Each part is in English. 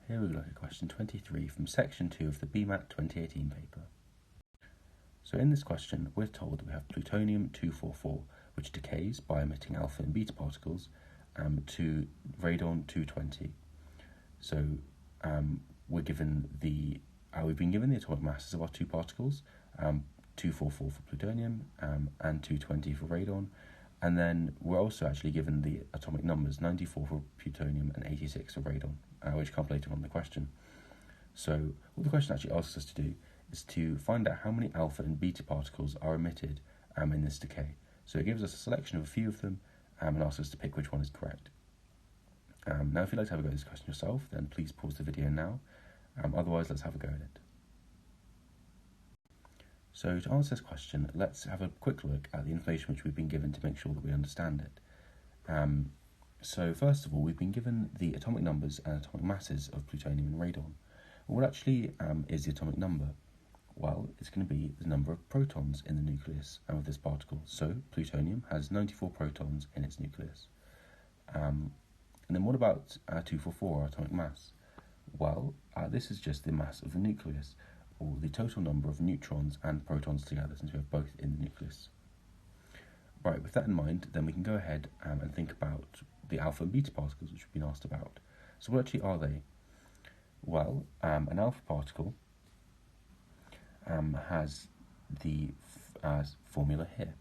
Here we look at question 23 from section 2 of the BMAT 2018 paper. So in this question, we're told that we have plutonium-244, which decays by emitting alpha and beta particles to radon-220. So we've been given the atomic masses of our two particles, 244 for plutonium and 220 for radon. And then we're also actually given the atomic numbers, 94 for plutonium and 86 for radon, which come later on in the question. So what the question actually asks us to do is to find out how many alpha and beta particles are emitted in this decay. So it gives us a selection of a few of them and asks us to pick which one is correct. Now, if you'd like to have a go at this question yourself, then please pause the video now. Otherwise, let's have a go at it. So to answer this question, let's have a quick look at the information which we've been given to make sure that we understand it. So first of all, we've been given the atomic numbers and atomic masses of plutonium and radon. What actually is the atomic number? Well, it's going to be the number of protons in the nucleus of this particle. So plutonium has 94 protons in its nucleus. And then what about 244, our atomic mass? Well, this is just the mass of the nucleus, or the total number of neutrons and protons together, since we have both in the nucleus. Right, with that in mind, then we can go ahead and think about the alpha and beta particles which we've been asked about. So what actually are they? Well, an alpha particle has the formula here.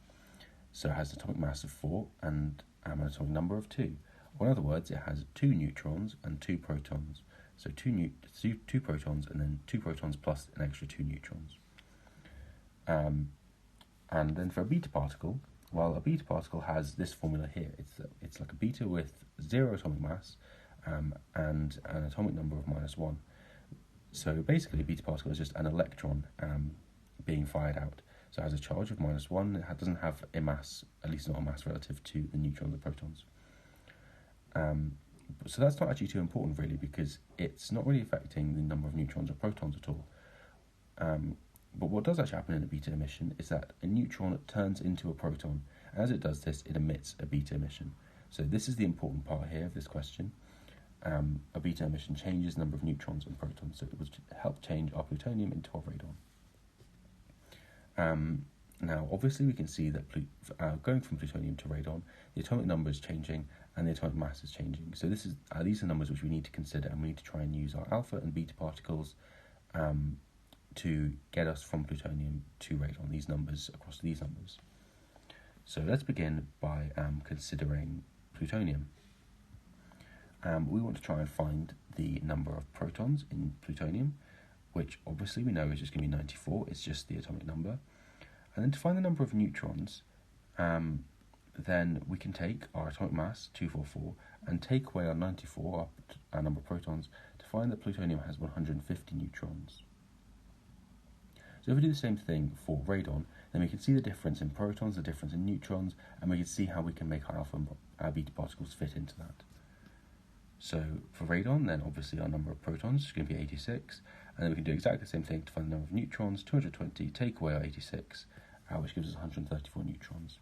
So it has an atomic mass of 4 and an atomic number of 2. Or in other words, it has 2 neutrons and 2 protons. So two protons and then 2 protons plus an extra 2 neutrons. And then for a beta particle, well, a beta particle has this formula here. It's like a beta with 0 atomic mass and an atomic number of -1. So basically, a beta particle is just an electron being fired out. So it has a charge of -1. It doesn't have a mass, at least not a mass relative to the neutrons and protons. So that's not actually too important, really, because it's not really affecting the number of neutrons or protons at all. But what does actually happen in a beta emission is that a neutron turns into a proton. As it does this, it emits a beta emission. So this is the important part here of this question. A beta emission changes the number of neutrons and protons, so it will help change our plutonium into our radon. Now, obviously, we can see that going from plutonium to radon, the atomic number is changing and the atomic mass is changing. So these are numbers which we need to consider, and we need to try and use our alpha and beta particles to get us from plutonium to radon, these numbers across these numbers. So let's begin by considering plutonium. We want to try and find the number of protons in plutonium, which obviously we know is just going to be 94, it's just the atomic number. And then to find the number of neutrons, then we can take our atomic mass, 244, and take away our 94, our number of protons, to find that plutonium has 150 neutrons. So if we do the same thing for radon, then we can see the difference in protons, the difference in neutrons, and we can see how we can make our alpha and beta particles fit into that. So for radon, then obviously our number of protons is going to be 86, and then we can do exactly the same thing to find the number of neutrons, 220, take away our 86, which gives us 134 neutrons.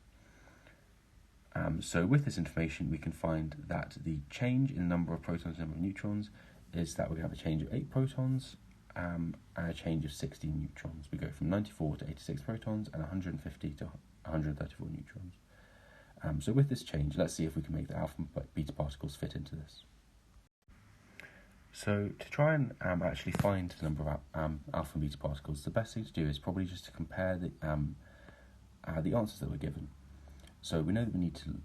So with this information, we can find that the change in the number of protons and number of neutrons is that we're going to have a change of 8 protons and a change of 16 neutrons. We go from 94 to 86 protons and 150 to 134 neutrons. So with this change, let's see if we can make the alpha and beta particles fit into this. So to try and actually find the number of alpha and beta particles, the best thing to do is probably just to compare the answers that we're given. So we know that we need to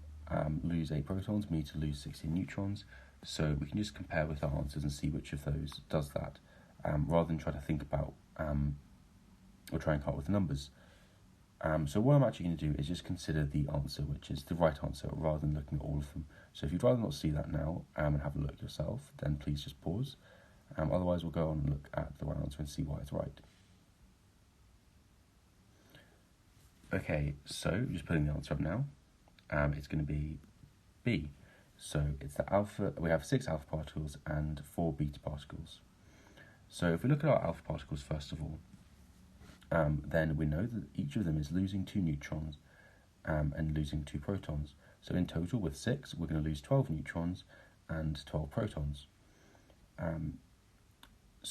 lose 8 protons, we need to lose 16 neutrons, so we can just compare with our answers and see which of those does that, rather than try to think about or try and come up with the numbers. So what I'm actually going to do is just consider the answer, which is the right answer, rather than looking at all of them. So if you'd rather not see that now and have a look yourself, then please just pause. Otherwise, we'll go on and look at the right answer and see why it's right. Okay, so just putting the answer up now. It's going to be B. So it's the alpha. We have 6 alpha particles and 4 beta particles. So if we look at our alpha particles first of all, then we know that each of them is losing 2 neutrons and losing 2 protons. So in total, with 6, we're going to lose 12 neutrons and 12 protons.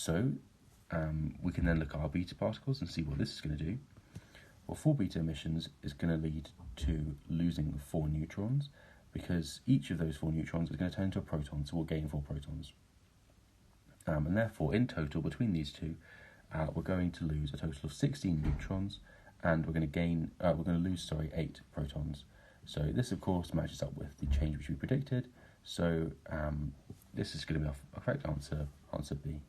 So we can then look at our beta particles and see what this is going to do. Well, 4 beta emissions is going to lead to losing 4 neutrons, because each of those 4 neutrons is going to turn into a proton, so we'll gain 4 protons. And therefore, in total, between these two, we're going to lose a total of 16 neutrons, and we're going to lose 8 protons. So this, of course, matches up with the change which we predicted. So this is going to be our correct answer, answer B.